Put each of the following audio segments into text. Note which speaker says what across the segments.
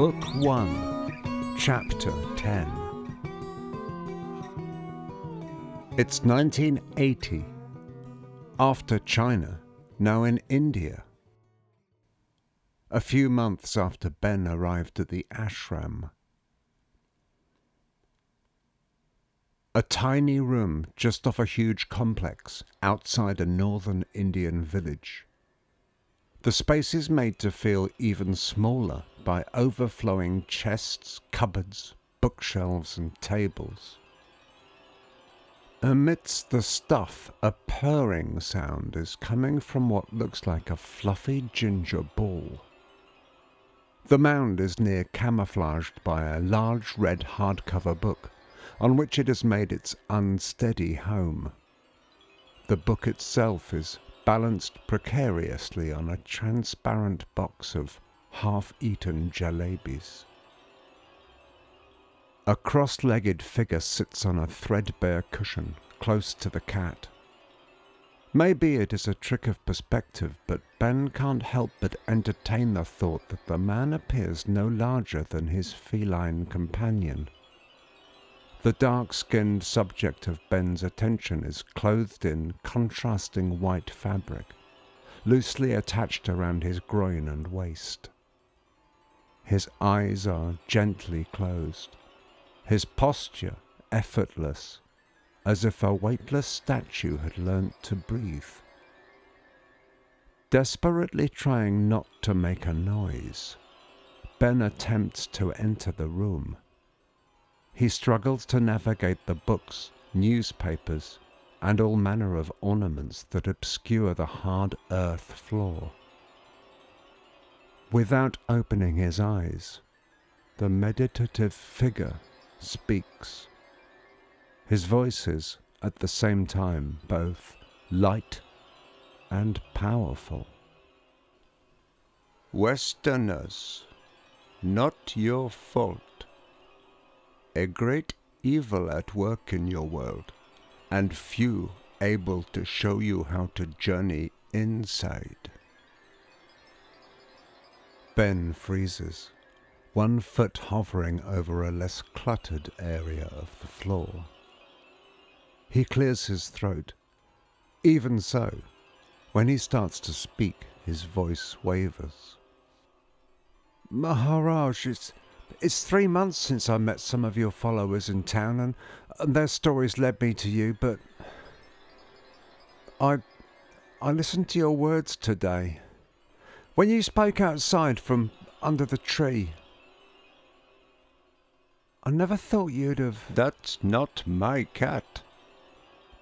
Speaker 1: Book 1, Chapter 10. It's 1980, after China, now in India. A few months after Ben arrived at the ashram. A tiny room just off a huge complex outside a northern Indian village. The space is made to feel even smaller by overflowing chests, cupboards, bookshelves and tables. Amidst the stuff, a purring sound is coming from what looks like a fluffy ginger ball. The mound is near camouflaged by a large red hardcover book, on which it has made its unsteady home. The book itself is balanced precariously on a transparent box of half-eaten jalebis. A cross-legged figure sits on a threadbare cushion close to the cat. Maybe it is a trick of perspective, but Ben can't help but entertain the thought that the man appears no larger than his feline companion. The dark-skinned subject of Ben's attention is clothed in contrasting white fabric, loosely attached around his groin and waist. His eyes are gently closed, his posture effortless, as if a weightless statue had learnt to breathe. Desperately trying not to make a noise, Ben attempts to enter the room. He struggles to navigate the books, newspapers, and all manner of ornaments that obscure the hard earth floor. Without opening his eyes, the meditative figure speaks. His voice is, at the same time, both light and powerful. Westerners, not your fault. A great evil at work in your world, and few able to show you how to journey inside. Ben freezes, one foot hovering over a less cluttered area of the floor. He clears his throat. Even so, when he starts to speak, his voice wavers. Maharaj, It's 3 months since I met some of your followers in town, and their stories led me to you, but I listened to your words today. When you spoke outside from under the tree, I never thought you'd have... That's not my cat.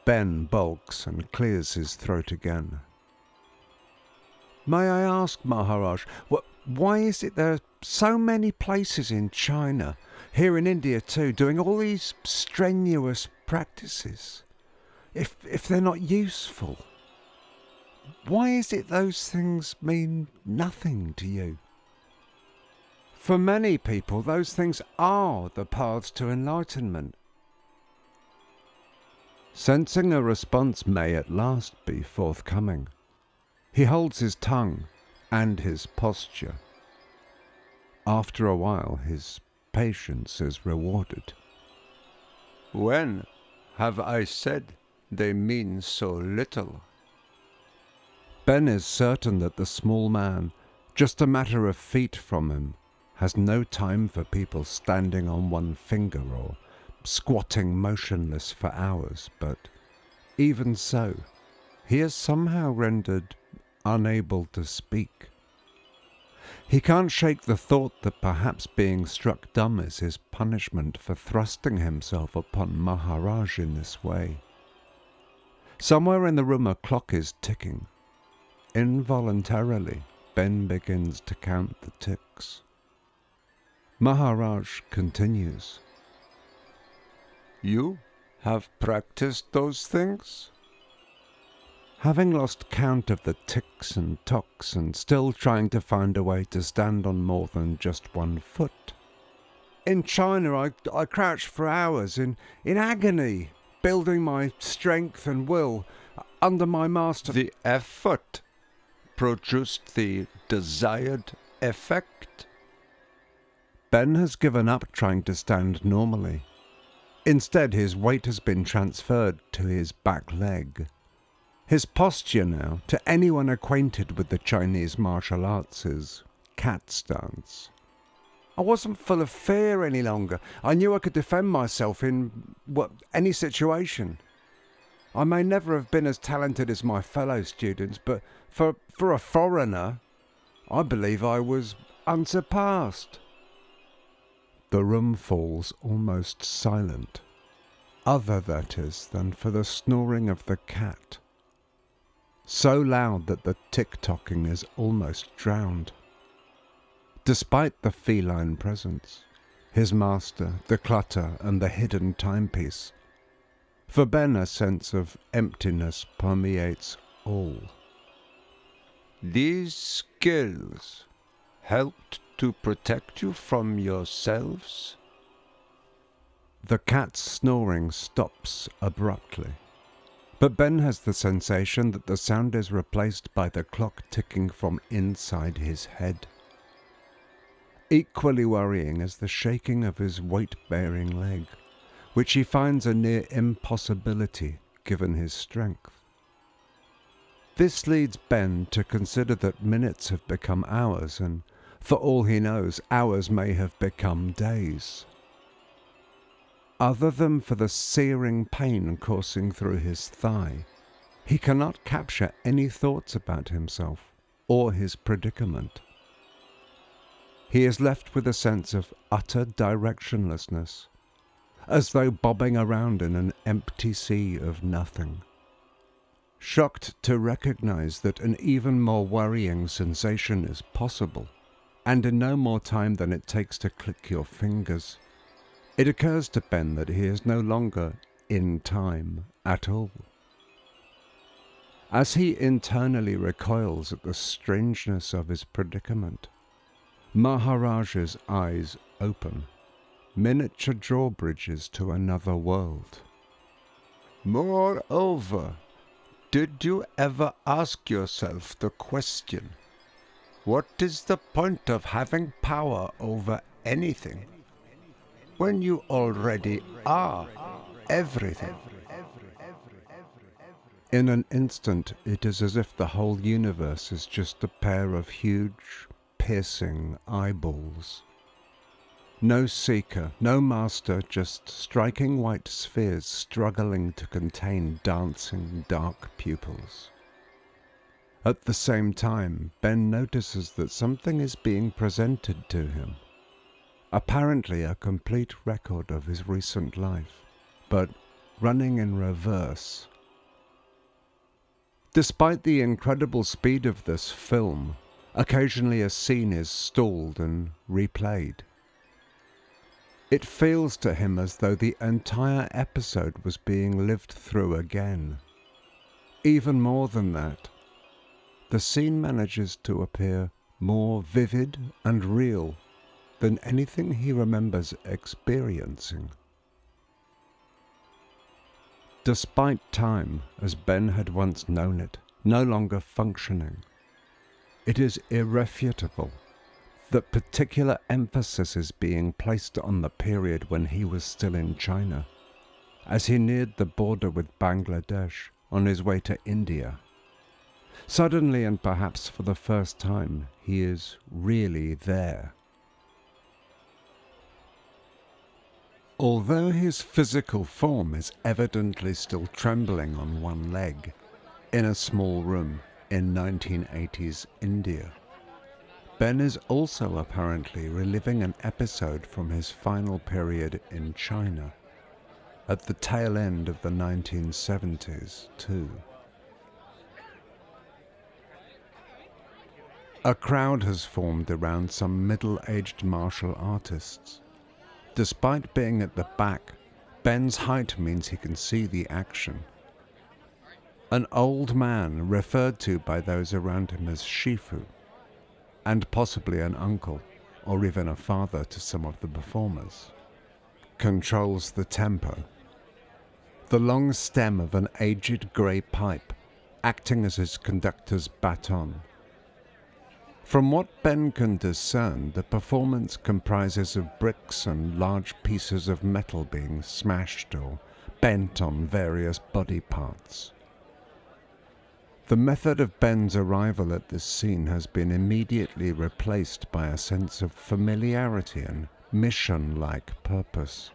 Speaker 1: Ben balks and clears his throat again. May I ask, Maharaj, why is it there are so many places in China, here in India too, doing all these strenuous practices, if they're not useful? Why is it those things mean nothing to you? For many people, those things are the paths to enlightenment. Sensing a response may at last be forthcoming, he holds his tongue and his posture. After a while, his patience is rewarded. When have I said they mean so little? Ben is certain that the small man, just a matter of feet from him, has no time for people standing on one finger or squatting motionless for hours, but even so, he is somehow rendered unable to speak. He can't shake the thought that perhaps being struck dumb is his punishment for thrusting himself upon Maharaj in this way. Somewhere in the room a clock is ticking. Involuntarily, Ben begins to count the ticks. Maharaj continues. You have practiced those things? Having lost count of the ticks and tocks and still trying to find a way to stand on more than just one foot. In China I crouched for hours in agony, building my strength and will under my master. The effort produced the desired effect? Ben has given up trying to stand normally. Instead, his weight has been transferred to his back leg. His posture now, to anyone acquainted with the Chinese martial arts, is cat stance. I wasn't full of fear any longer. I knew I could defend myself in any situation. I may never have been as talented as my fellow students, but for a foreigner, I believe I was unsurpassed. The room falls almost silent, other, that is, than for the snoring of the cat. So loud that the tick-tocking is almost drowned. Despite the feline presence, his master, the clutter, and the hidden timepiece, for Ben a sense of emptiness permeates all.
Speaker 2: These skills helped to protect you from yourselves?
Speaker 1: The cat's snoring stops abruptly, but Ben has the sensation that the sound is replaced by the clock ticking from inside his head. Equally worrying is the shaking of his weight-bearing leg, which he finds a near impossibility given his strength. This leads Ben to consider that minutes have become hours, and for all he knows, hours may have become days. Other than for the searing pain coursing through his thigh, he cannot capture any thoughts about himself or his predicament. He is left with a sense of utter directionlessness, as though bobbing around in an empty sea of nothing. Shocked to recognize that an even more worrying sensation is possible, and in no more time than it takes to click your fingers, it occurs to Ben that he is no longer in time at all. As he internally recoils at the strangeness of his predicament, Maharaj's eyes open, miniature drawbridges to another world.
Speaker 2: Moreover, did you ever ask yourself the question, what is the point of having power over anything when you already are everything?
Speaker 1: In an instant, it is as if the whole universe is just a pair of huge, piercing eyeballs. No seeker, no master, just striking white spheres struggling to contain dancing dark pupils. At the same time, Ben notices that something is being presented to him. Apparently a complete record of his recent life, but running in reverse. Despite the incredible speed of this film, occasionally a scene is stalled and replayed. It feels to him as though the entire episode was being lived through again. Even more than that, the scene manages to appear more vivid and real than anything he remembers experiencing. Despite time, as Ben had once known it, no longer functioning, it is irrefutable that particular emphasis is being placed on the period when he was still in China, as he neared the border with Bangladesh on his way to India. Suddenly, and perhaps for the first time, he is really there. Although his physical form is evidently still trembling on one leg, in a small room in 1980s India, Ben is also apparently reliving an episode from his final period in China, at the tail end of the 1970s too. A crowd has formed around some middle-aged martial artists. Despite being at the back, Ben's height means he can see the action. An old man, referred to by those around him as Shifu, and possibly an uncle, or even a father to some of the performers, controls the tempo. The long stem of an aged grey pipe, acting as his conductor's baton. From what Ben can discern, the performance comprises of bricks and large pieces of metal being smashed or bent on various body parts. The method of Ben's arrival at this scene has been immediately replaced by a sense of familiarity and mission-like purpose.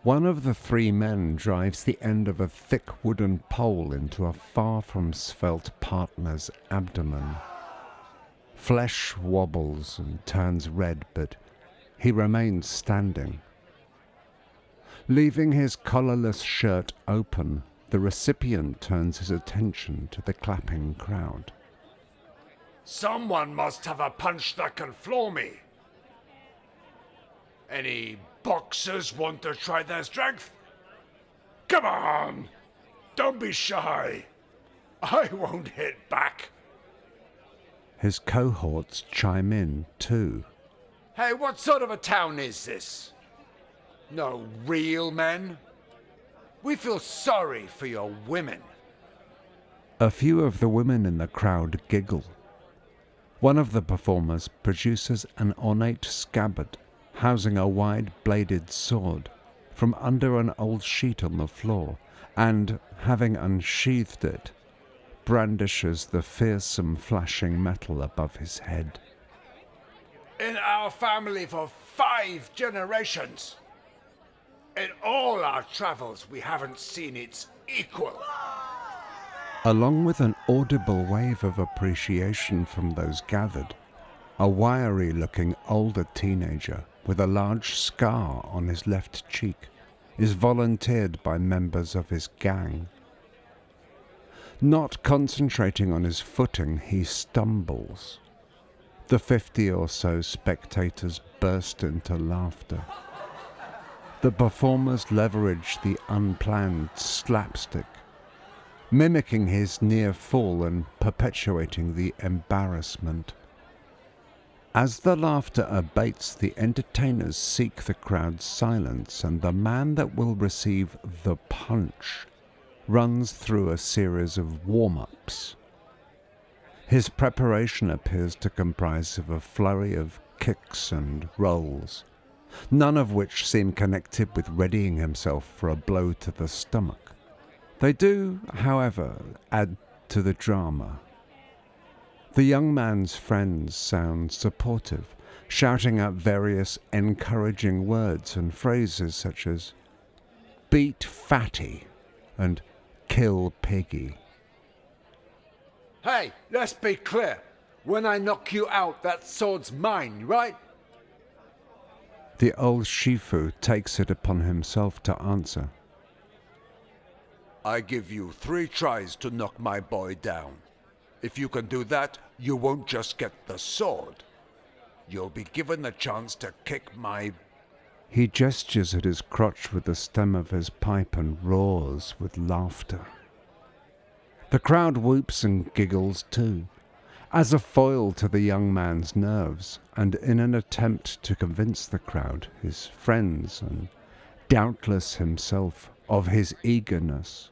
Speaker 1: One of the three men drives the end of a thick wooden pole into a far-from-svelte partner's abdomen. Flesh wobbles and turns red, but he remains standing. Leaving his collarless shirt open, the recipient turns his attention to the clapping crowd.
Speaker 3: Someone must have a punch that can floor me. Any boxers want to try their strength? Come on! Don't be shy. I won't hit back.
Speaker 1: His cohorts chime in too.
Speaker 3: Hey, what sort of a town is this? No real men? We feel sorry for your women.
Speaker 1: A few of the women in the crowd giggle. One of the performers produces an ornate scabbard housing a wide-bladed sword from under an old sheet on the floor, and, having unsheathed it, brandishes the fearsome flashing metal above his head.
Speaker 3: In our family for 5 generations. In all our travels, we haven't seen its equal.
Speaker 1: Along with an audible wave of appreciation from those gathered, a wiry-looking older teenager with a large scar on his left cheek is volunteered by members of his gang. Not concentrating on his footing, he stumbles. The 50 or so spectators burst into laughter. The performers leverage the unplanned slapstick, mimicking his near fall and perpetuating the embarrassment. As the laughter abates, the entertainers seek the crowd's silence, and the man that will receive the punch runs through a series of warm-ups. His preparation appears to comprise of a flurry of kicks and rolls, none of which seem connected with readying himself for a blow to the stomach. They do, however, add to the drama. The young man's friends sound supportive, shouting out various encouraging words and phrases such as "beat fatty" and "kill piggy."
Speaker 3: Hey, let's be clear. When I knock you out, that sword's mine, right?
Speaker 1: The old Shifu takes it upon himself to answer.
Speaker 3: I give you 3 tries to knock my boy down. If you can do that, you won't just get the sword. You'll be given the chance to kick my...
Speaker 1: He gestures at his crotch with the stem of his pipe and roars with laughter. The crowd whoops and giggles too, as a foil to the young man's nerves, and in an attempt to convince the crowd, his friends, and doubtless himself, of his eagerness,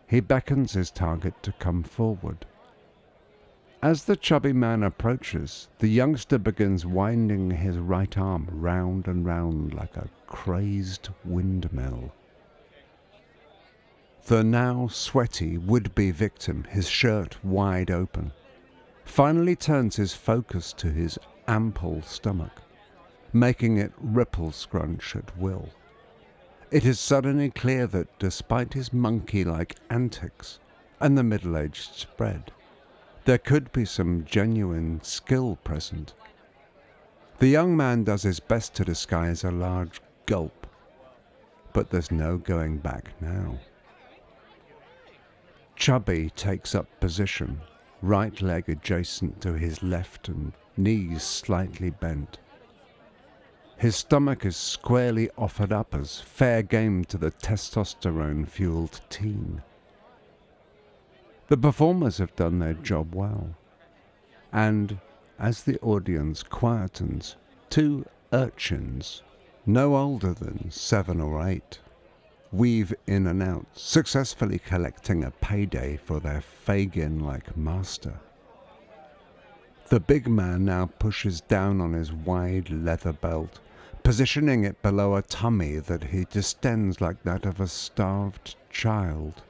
Speaker 1: he beckons his target to come forward. As the chubby man approaches, the youngster begins winding his right arm round and round like a crazed windmill. The now sweaty would-be victim, his shirt wide open, finally turns his focus to his ample stomach, making it ripple scrunch at will. It is suddenly clear that despite his monkey-like antics and the middle-aged spread, there could be some genuine skill present. The young man does his best to disguise a large gulp, but there's no going back now. Chubby takes up position, right leg adjacent to his left and knees slightly bent. His stomach is squarely offered up as fair game to the testosterone-fueled teen. The performers have done their job well, and as the audience quietens, 2 urchins, no older than 7 or 8, weave in and out, successfully collecting a payday for their Fagin-like master. The big man now pushes down on his wide leather belt, positioning it below a tummy that he distends like that of a starved child.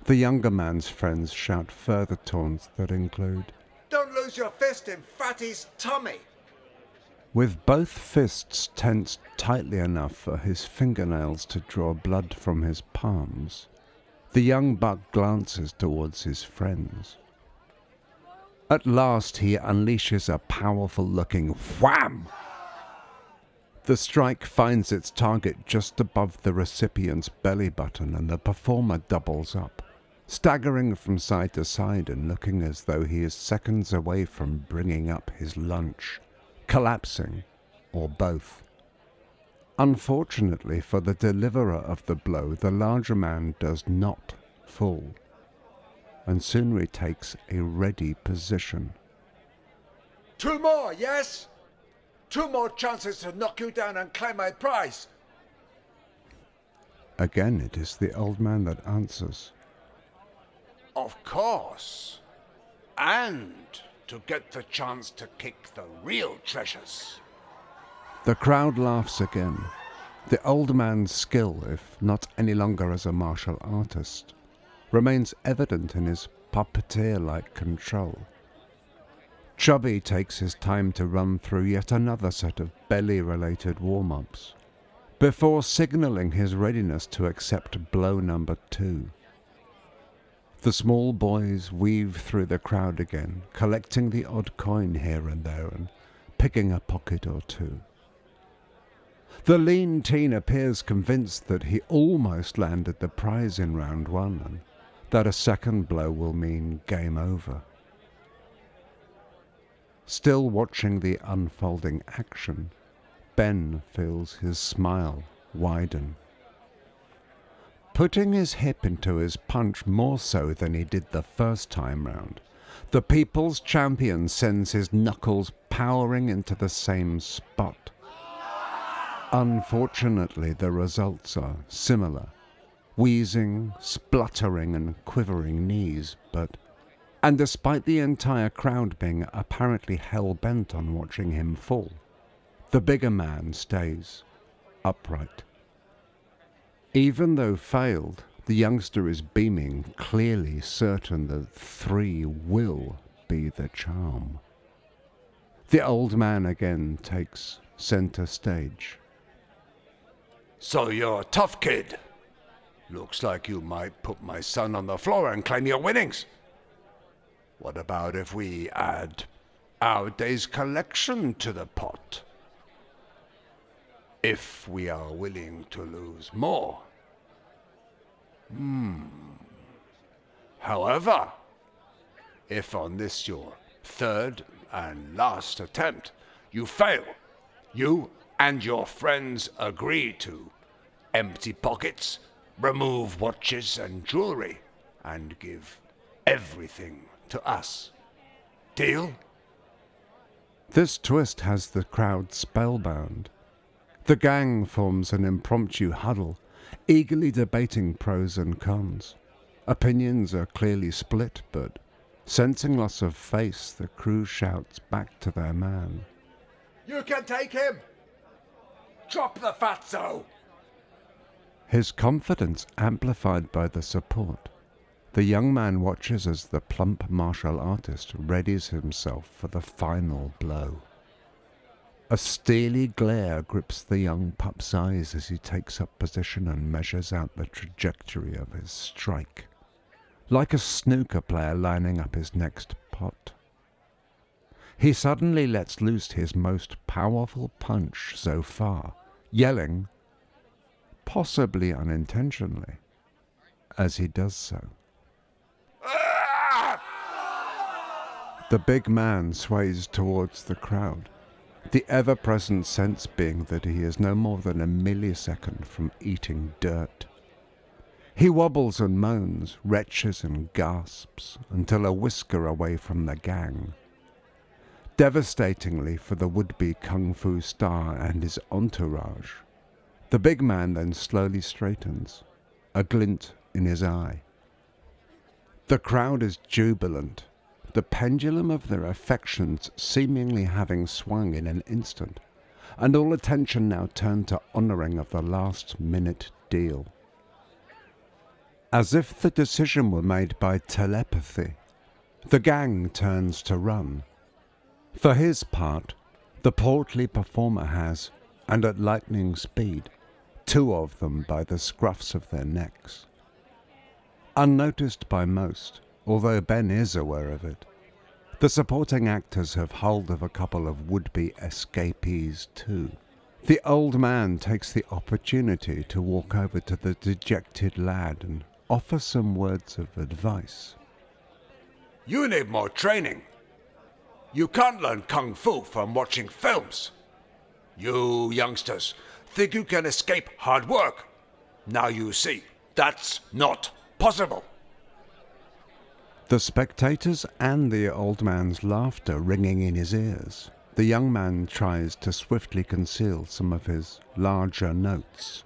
Speaker 1: The younger man's friends shout further taunts that include,
Speaker 3: Don't lose your fist in Fatty's tummy!
Speaker 1: with both fists tensed tightly enough for his fingernails to draw blood from his palms. The young buck glances towards his friends. At last he unleashes a powerful-looking wham! The strike finds its target just above the recipient's belly button, and the performer doubles up, staggering from side to side and looking as though he is seconds away from bringing up his lunch, collapsing, or both. Unfortunately for the deliverer of the blow, the larger man does not fall, and soon retakes a ready position.
Speaker 3: 2 more, yes? 2 more chances to knock you down and claim my prize.
Speaker 1: Again it is the old man that answers.
Speaker 3: Of course. And to get the chance to kick the real treasures.
Speaker 1: The crowd laughs again. The old man's skill, if not any longer as a martial artist, remains evident in his puppeteer-like control. Chubby takes his time to run through yet another set of belly-related warm-ups, before signalling his readiness to accept blow number 2. The small boys weave through the crowd again, collecting the odd coin here and there and picking a pocket or two. The lean teen appears convinced that he almost landed the prize in round 1 and that a second blow will mean game over. Still watching the unfolding action, Ben feels his smile widen. Putting his hip into his punch more so than he did the first time round, the People's Champion sends his knuckles powering into the same spot. Unfortunately, the results are similar. Wheezing, spluttering and quivering knees, and despite the entire crowd being apparently hell-bent on watching him fall, the bigger man stays upright. Even though failed, the youngster is beaming, clearly certain that 3 will be the charm. The old man again takes center stage.
Speaker 3: So you're a tough kid. Looks like you might put my son on the floor and claim your winnings. What about if we add our day's collection to the pot? If we are willing to lose more. However, if on this your 3rd and last attempt you fail, you and your friends agree to empty pockets, remove watches and jewelry, and give everything to us. Deal?
Speaker 1: This twist has the crowd spellbound. The gang forms an impromptu huddle, eagerly debating pros and cons. Opinions are clearly split, but sensing loss of face, the crew shouts back to their man.
Speaker 3: You can take him! Drop the fatso!
Speaker 1: His confidence amplified by the support, the young man watches as the plump martial artist readies himself for the final blow. A steely glare grips the young pup's eyes as he takes up position and measures out the trajectory of his strike, like a snooker player lining up his next pot. He suddenly lets loose his most powerful punch so far, yelling, possibly unintentionally, as he does so. The big man sways towards the crowd, the ever-present sense being that he is no more than a millisecond from eating dirt. He wobbles and moans, retches and gasps, until a whisker away from the gang. Devastatingly for the would-be kung fu star and his entourage, the big man then slowly straightens, a glint in his eye. The crowd is jubilant. the pendulum of their affections seemingly having swung in an instant, and all attention now turned to honouring of the last-minute deal. As if the decision were made by telepathy, the gang turns to run. For his part, the portly performer has, and at lightning speed, 2 of them by the scruffs of their necks. Unnoticed by most, although Ben is aware of it, the supporting actors have hold of a couple of would-be escapees too. The old man takes the opportunity to walk over to the dejected lad and offer some words of advice.
Speaker 3: You need more training. You can't learn kung fu from watching films. You youngsters think you can escape hard work. Now you see, that's not possible.
Speaker 1: The spectators and the old man's laughter ringing in his ears, the young man tries to swiftly conceal some of his larger notes.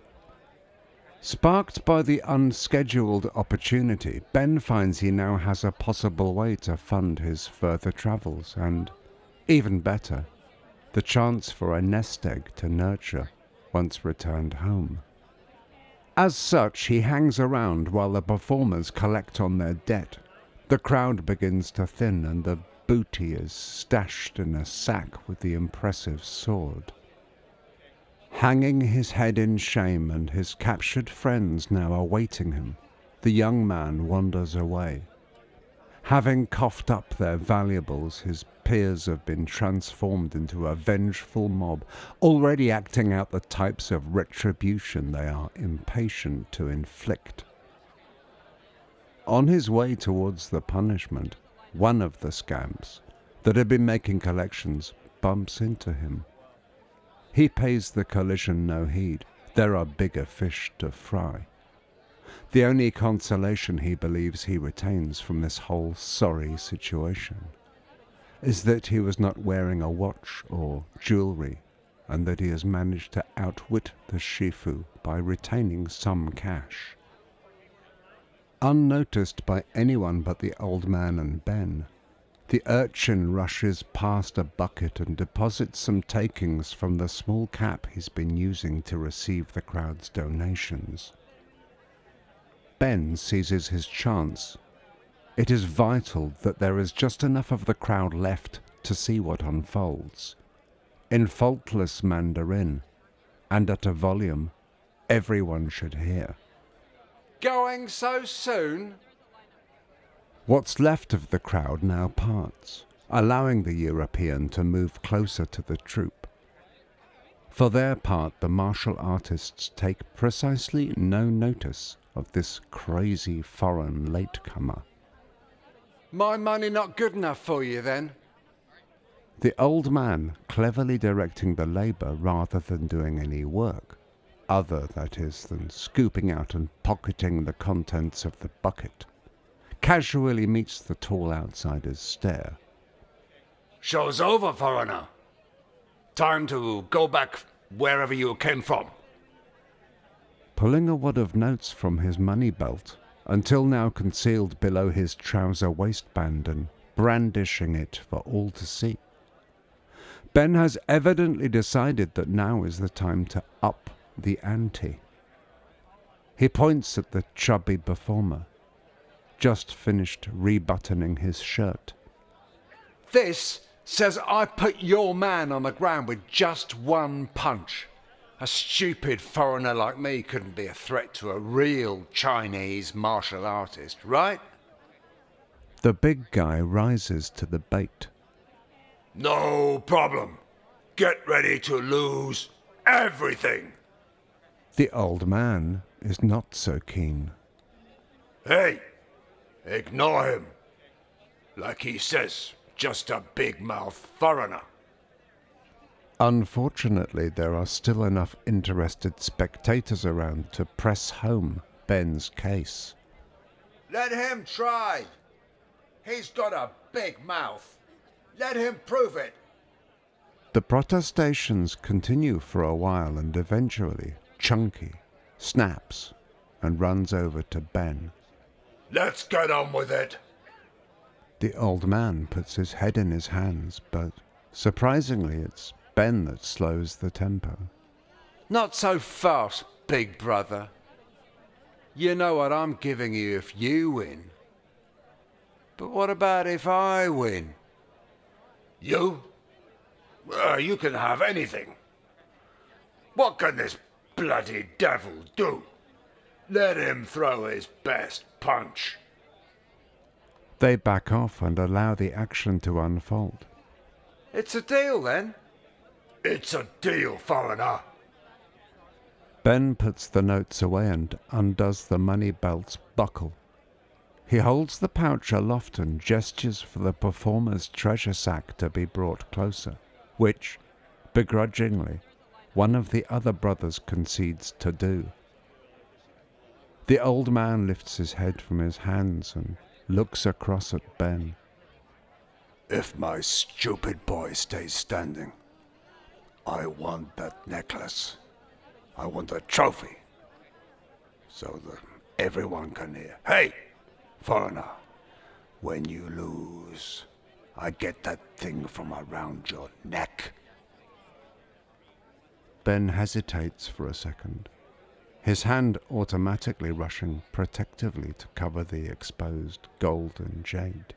Speaker 1: Sparked by the unscheduled opportunity, Ben finds he now has a possible way to fund his further travels and, even better, the chance for a nest egg to nurture once returned home. As such, he hangs around while the performers collect on their debt. The crowd begins to thin and the booty is stashed in a sack with the impressive sword. Hanging his head in shame and his captured friends now awaiting him, the young man wanders away. Having coughed up their valuables, his peers have been transformed into a vengeful mob, already acting out the types of retribution they are impatient to inflict. On his way towards the punishment, one of the scamps that had been making collections bumps into him. He pays the collision no heed. There are bigger fish to fry. The only consolation he believes he retains from this whole sorry situation is that he was not wearing a watch or jewellery, and that he has managed to outwit the Shifu by retaining some cash. Unnoticed by anyone but the old man and Ben, the urchin rushes past a bucket and deposits some takings from the small cap he's been using to receive the crowd's donations. Ben seizes his chance. It is vital that there is just enough of the crowd left to see what unfolds. In faultless Mandarin, and at a volume everyone should hear.
Speaker 2: Going so soon?
Speaker 1: What's left of the crowd now parts, allowing the European to move closer to the troupe. For their part, the martial artists take precisely no notice of this crazy foreign latecomer.
Speaker 2: My money not good enough for you then?
Speaker 1: The old man cleverly directing the labour rather than doing any work, other, that is, than scooping out and pocketing the contents of the bucket, casually meets the tall outsider's stare.
Speaker 3: Show's over, foreigner. Time to go back wherever you came from.
Speaker 1: Pulling a wad of notes from his money belt, until now concealed below his trouser waistband, and brandishing it for all to see, Ben has evidently decided that now is the time to up the ante. He points at the chubby performer, just finished rebuttoning his shirt.
Speaker 2: This says I put your man on the ground with just one punch. A stupid foreigner like me couldn't be a threat to a real Chinese martial artist, right?
Speaker 1: The big guy rises to the bait.
Speaker 3: No problem. Get ready to lose everything.
Speaker 1: The old man is not so keen.
Speaker 3: Hey, ignore him. Like he says, just a big-mouth foreigner.
Speaker 1: Unfortunately, there are still enough interested spectators around to press home Ben's case.
Speaker 2: Let him try. He's got a big mouth. Let him prove it.
Speaker 1: The protestations continue for a while, and eventually Chunky snaps and runs over to Ben.
Speaker 3: Let's get on with it.
Speaker 1: The old man puts his head in his hands, but surprisingly it's Ben that slows the tempo.
Speaker 3: Not so fast, big brother. You know what I'm giving you if you win. But what about if I win? You? You can have anything. What can this bloody devil do? Let him throw his best punch.
Speaker 1: They back off and allow the action to unfold.
Speaker 3: It's a deal then. It's a deal, foreigner.
Speaker 1: Ben puts the notes away and undoes the money belt's buckle. He holds the pouch aloft and gestures for the performer's treasure sack to be brought closer, which, begrudgingly, one of the other brothers concedes to do. The old man lifts his head from his hands and looks across at Ben.
Speaker 3: If my stupid boy stays standing, I want that necklace. I want a trophy. So that everyone can hear. Hey, foreigner, when you lose, I get that thing from around your neck.
Speaker 1: Ben hesitates for a second, his hand automatically rushing protectively to cover the exposed gold and jade.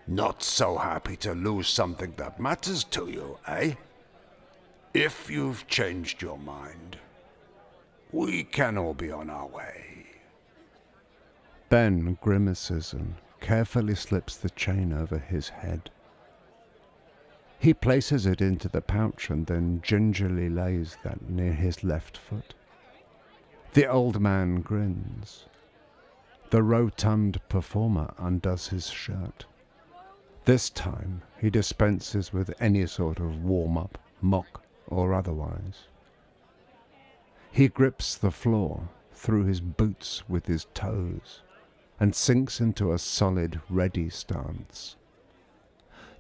Speaker 3: Not so happy to lose something that matters to you, eh? If you've changed your mind, we can all be on our way.
Speaker 1: Ben grimaces and carefully slips the chain over his head. He places it into the pouch and then gingerly lays that near his left foot. The old man grins. The rotund performer undoes his shirt. This time he dispenses with any sort of warm-up, mock or otherwise. He grips the floor through his boots with his toes and sinks into a solid ready stance.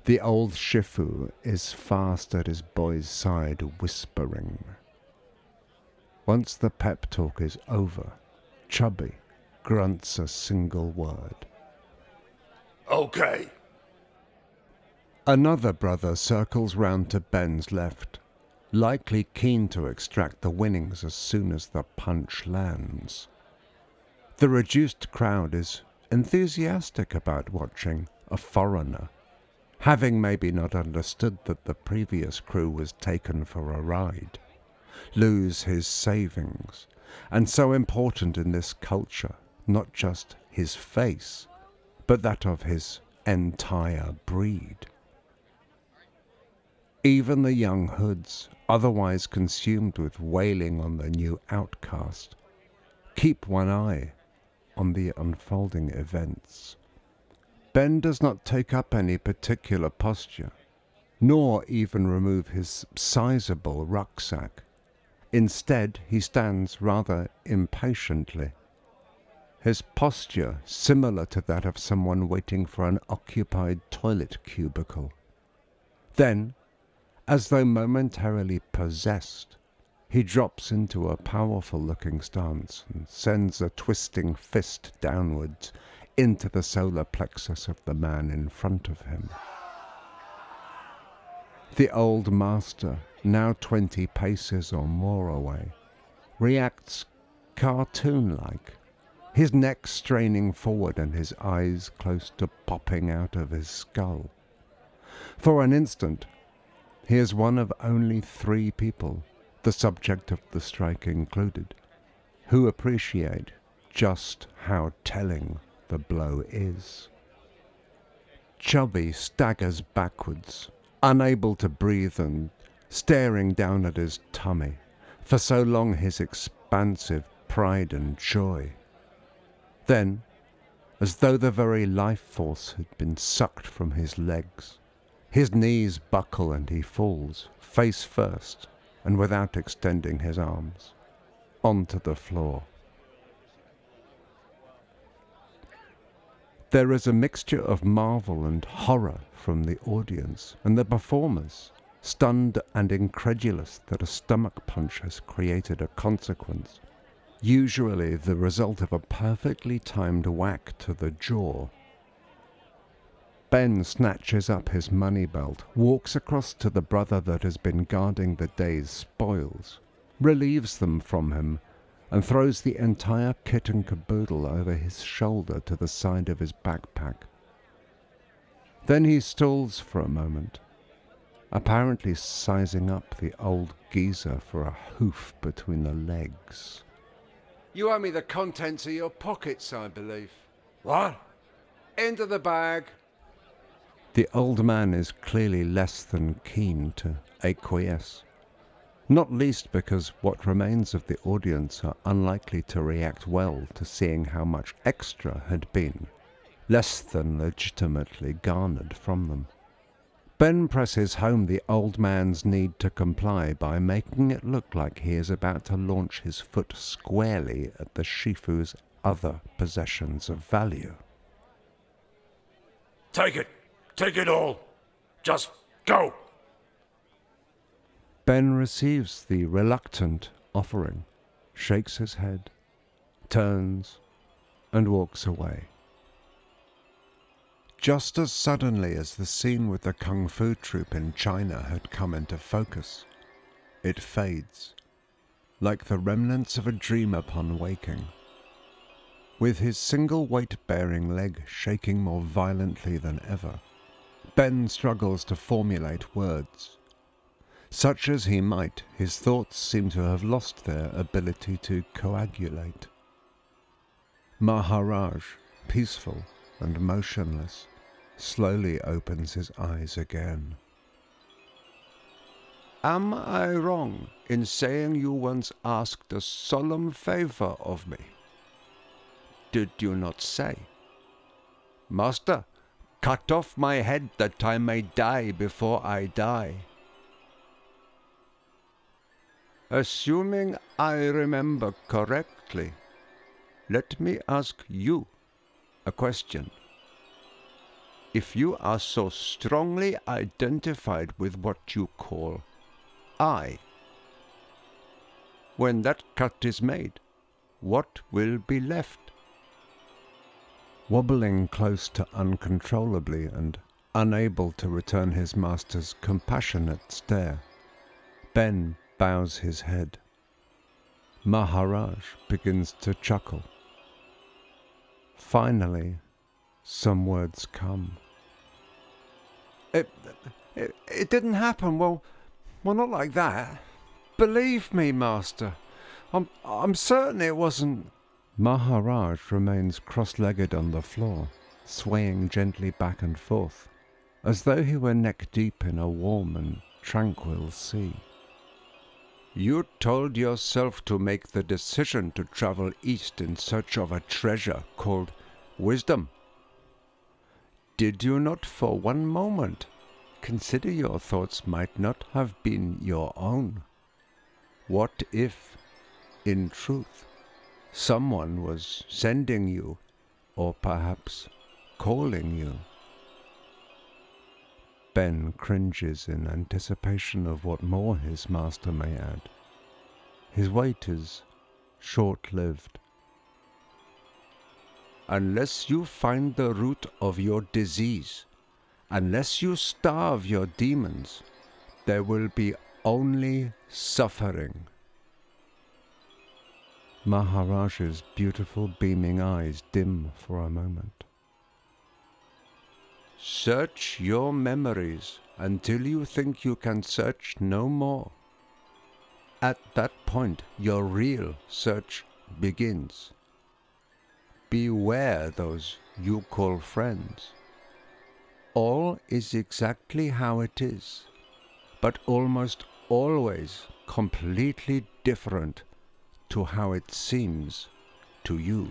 Speaker 1: The old Shifu is fast at his boy's side, whispering. Once the pep talk is over, Chubby grunts a single word.
Speaker 3: Okay.
Speaker 1: Another brother circles round to Ben's left, likely keen to extract the winnings as soon as the punch lands. The reduced crowd is enthusiastic about watching a foreigner, having maybe not understood that the previous crew was taken for a ride, lose his savings, and so important in this culture, not just his face, but that of his entire breed. Even the young hoods, otherwise consumed with wailing on the new outcast, keep one eye on the unfolding events. Ben does not take up any particular posture, nor even remove his sizable rucksack. Instead, he stands rather impatiently, his posture similar to that of someone waiting for an occupied toilet cubicle. Then, as though momentarily possessed, he drops into a powerful-looking stance and sends a twisting fist downwards into the solar plexus of the man in front of him. The old master, now 20 paces or more away, reacts cartoon-like, his neck straining forward and his eyes close to popping out of his skull. For an instant, he is one of only 3 people, the subject of the strike included, who appreciate just how telling the blow is. Chubby staggers backwards, unable to breathe and staring down at his tummy, for so long his expansive pride and joy. Then, as though the very life force had been sucked from his legs, his knees buckle and he falls, face first and without extending his arms, onto the floor. There is a mixture of marvel and horror from the audience and the performers, stunned and incredulous that a stomach punch has created a consequence, usually the result of a perfectly timed whack to the jaw, Ben snatches up his money belt, walks across to the brother that has been guarding the day's spoils, relieves them from him, and throws the entire kit and caboodle over his shoulder to the side of his backpack. Then he stalls for a moment, apparently sizing up the old geezer for a hoof between the legs.
Speaker 2: You owe me the contents of your pockets, I believe.
Speaker 3: What?
Speaker 2: Into the bag.
Speaker 1: The old man is clearly less than keen to acquiesce, not least because what remains of the audience are unlikely to react well to seeing how much extra had been, less than legitimately garnered from them. Ben presses home the old man's need to comply by making it look like he is about to launch his foot squarely at the Shifu's other possessions of value.
Speaker 3: Take it. Take it all. Just go.
Speaker 1: Ben receives the reluctant offering, shakes his head, turns, and walks away. Just as suddenly as the scene with the kung fu troupe in China had come into focus, it fades, like the remnants of a dream upon waking. With his single weight-bearing leg shaking more violently than ever, Ben struggles to formulate words. Such as he might, his thoughts seem to have lost their ability to coagulate. Maharaj, peaceful and motionless, slowly opens his eyes again.
Speaker 2: Am I wrong in saying you once asked a solemn favor of me? Did you not say, Master, cut off my head that I may die before I die? Assuming I remember correctly, let me ask you a question. If you are so strongly identified with what you call I, when that cut is made, what will be left?
Speaker 1: Wobbling close to uncontrollably and unable to return his master's compassionate stare, Ben bows his head. Maharaj begins to chuckle. Finally, some words come.
Speaker 2: It didn't happen. Well, not like that. Believe me, Master. I'm certain it wasn't.
Speaker 1: Maharaj remains cross-legged on the floor, swaying gently back and forth, as though he were neck-deep in a warm and tranquil sea.
Speaker 2: You told yourself to make the decision to travel east in search of a treasure called wisdom. Did you not for one moment consider your thoughts might not have been your own? What if, in truth, someone was sending you, or perhaps calling you? Ben cringes in anticipation of what more his master may add. His wait is short-lived. Unless you find the root of your disease, unless you starve your demons, there will be only suffering. Maharaj's beautiful beaming eyes dim for a moment. Search your memories until you think you can search no more. At that point, your real search begins. Beware those you call friends. All is exactly how it is, but almost always completely different to how it seems to you.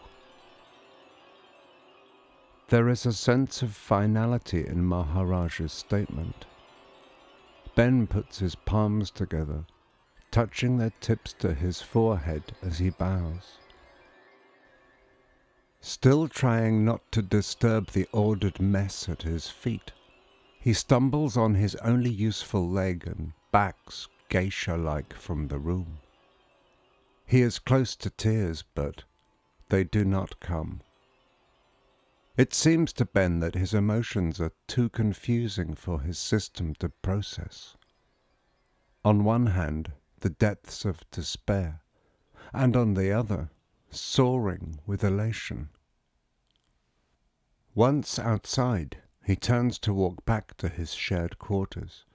Speaker 2: There is a sense of finality in Maharaj's statement. Ben puts his palms together, touching their tips to his forehead as he bows. Still trying not to disturb the ordered mess at his feet, he stumbles on his only useful leg and backs geisha-like from the room. He is close to tears, but they do not come.
Speaker 1: It seems to Ben that his emotions are too confusing for his system to process. On one hand, the depths of despair, and on the other, soaring with elation. Once outside, he turns to walk back to his shared quarters.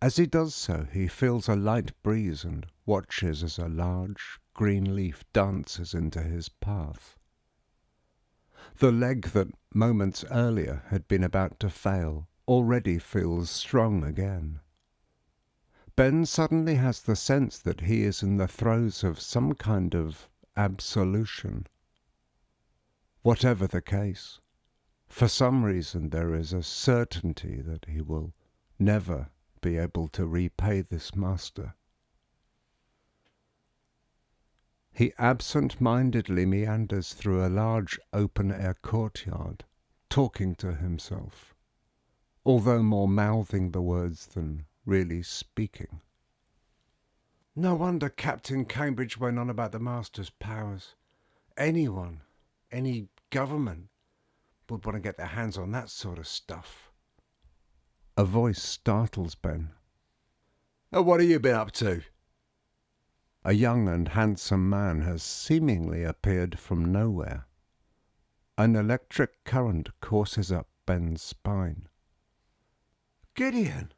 Speaker 1: As he does so, he feels a light breeze and watches as a large green leaf dances into his path. The leg that moments earlier had been about to fail already feels strong again. Ben suddenly has the sense that he is in the throes of some kind of absolution. Whatever the case, for some reason there is a certainty that he will never be able to repay this master. He absent-mindedly meanders through a large open-air courtyard, talking to himself, although more mouthing the words than really speaking. No wonder Captain Cambridge went on about the master's powers. Anyone, any government, would want to get their hands on that sort of stuff. A voice startles Ben.
Speaker 3: What have you been up to?
Speaker 1: A young and handsome man has seemingly appeared from nowhere. An electric current courses up Ben's spine.
Speaker 3: Gideon,